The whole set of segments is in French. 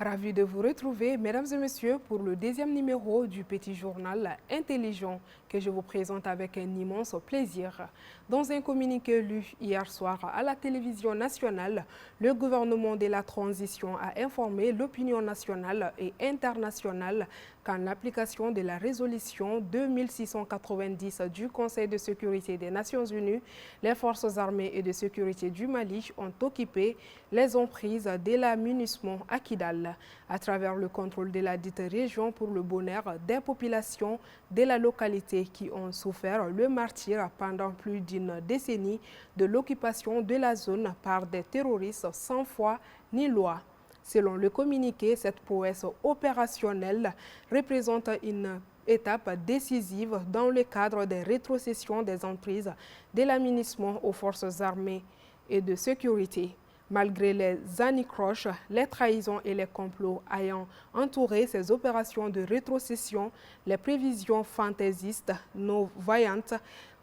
Ravi de vous retrouver, mesdames et messieurs, pour le deuxième numéro du petit journal intelligent que je vous présente avec un immense plaisir. Dans un communiqué lu hier soir à la télévision nationale, le gouvernement de la transition a informé l'opinion nationale et internationale qu'en application de la résolution 2690 du Conseil de sécurité des Nations Unies, les forces armées et de sécurité du Mali ont occupé les emprises de la MINUSMA à Kidal, à travers le contrôle de la dite région pour le bonheur des populations de la localité qui ont souffert le martyre pendant plus d'une décennie de l'occupation de la zone par des terroristes sans foi ni loi. Selon le communiqué, cette prouesse opérationnelle représente une étape décisive dans le cadre des rétrocessions des emprises de l'aménagement aux forces armées et de sécurité. Malgré les anicroches, les trahisons et les complots ayant entouré ces opérations de rétrocession, les prévisions fantaisistes, nos vaillantes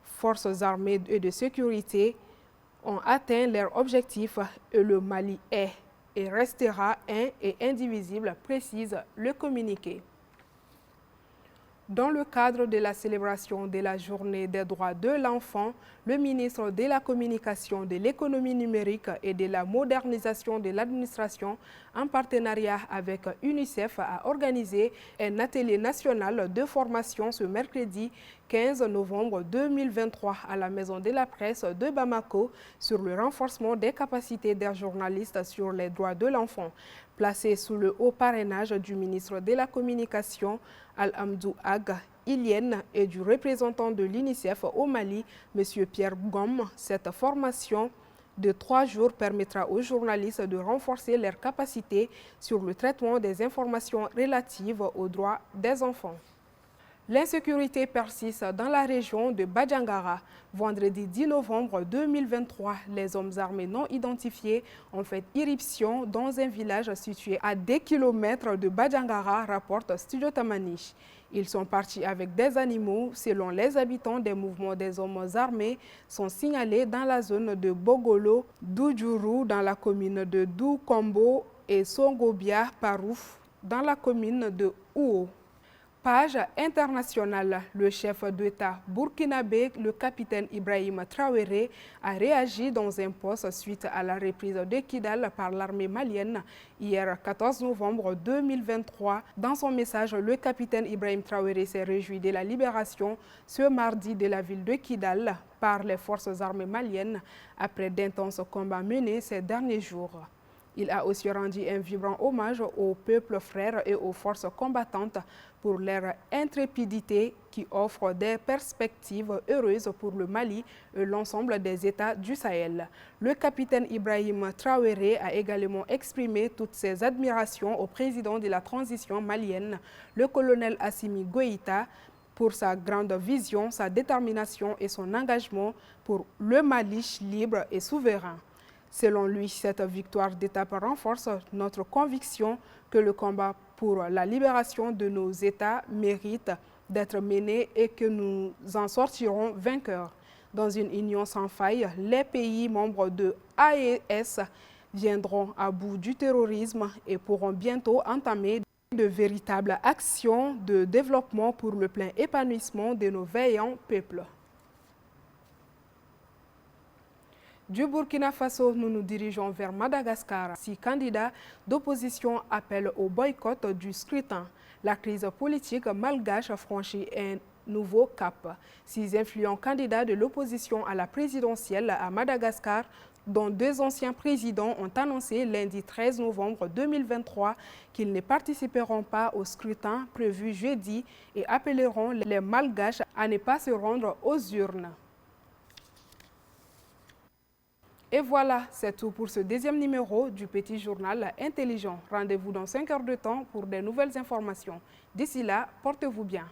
forces armées et de sécurité ont atteint leur objectif et le Mali est et restera un et indivisible, précise le communiqué. Dans le cadre de la célébration de la Journée des droits de l'enfant, le ministre de la Communication, de l'économie numérique et de la modernisation de l'administration, en partenariat avec UNICEF, a organisé un atelier national de formation ce mercredi 15 novembre 2023 à la Maison de la Presse de Bamako sur le renforcement des capacités des journalistes sur les droits de l'enfant. Placé sous le haut parrainage du ministre de la Communication, Al-Hamdou Ag Ilienne, et du représentant de l'UNICEF au Mali, M. Pierre Gomme, cette formation de 3 jours permettra aux journalistes de renforcer leurs capacités sur le traitement des informations relatives aux droits des enfants. L'insécurité persiste dans la région de Badjangara. Vendredi 10 novembre 2023, les hommes armés non identifiés ont fait irruption dans un village situé à 2 km de Badjangara, rapporte Studio Tamanish. Ils sont partis avec des animaux. Selon les habitants, des mouvements des hommes armés sont signalés dans la zone de Bogolo, Doudjourou dans la commune de Doukombo et Songobia Parouf dans la commune de Ouo. Page internationale, le chef d'État burkinabé, le capitaine Ibrahima Traoré, a réagi dans un post suite à la reprise de Kidal par l'armée malienne hier 14 novembre 2023. Dans son message, le capitaine Ibrahima Traoré s'est réjoui de la libération ce mardi de la ville de Kidal par les forces armées maliennes après d'intenses combats menés ces derniers jours. Il a aussi rendu un vibrant hommage au peuple frère et aux forces combattantes pour leur intrépidité qui offre des perspectives heureuses pour le Mali et l'ensemble des États du Sahel. Le capitaine Ibrahima Traoré a également exprimé toutes ses admirations au président de la transition malienne, le colonel Assimi Goïta, pour sa grande vision, sa détermination et son engagement pour le Mali libre et souverain. Selon lui, cette victoire d'étape renforce notre conviction que le combat pour la libération de nos États mérite d'être mené et que nous en sortirons vainqueurs. Dans une union sans faille, les pays membres de l'AES viendront à bout du terrorisme et pourront bientôt entamer de véritables actions de développement pour le plein épanouissement de nos vaillants peuples. Du Burkina Faso, nous nous dirigeons vers Madagascar. 6 candidats d'opposition appellent au boycott du scrutin. La crise politique malgache franchit un nouveau cap. 6 influents candidats de l'opposition à la présidentielle à Madagascar, dont 2 anciens présidents, ont annoncé lundi 13 novembre 2023 qu'ils ne participeront pas au scrutin prévu jeudi et appelleront les Malgaches à ne pas se rendre aux urnes. Et voilà, c'est tout pour ce deuxième numéro du petit journal intelligent. Rendez-vous dans 5 heures de temps pour de nouvelles informations. D'ici là, portez-vous bien.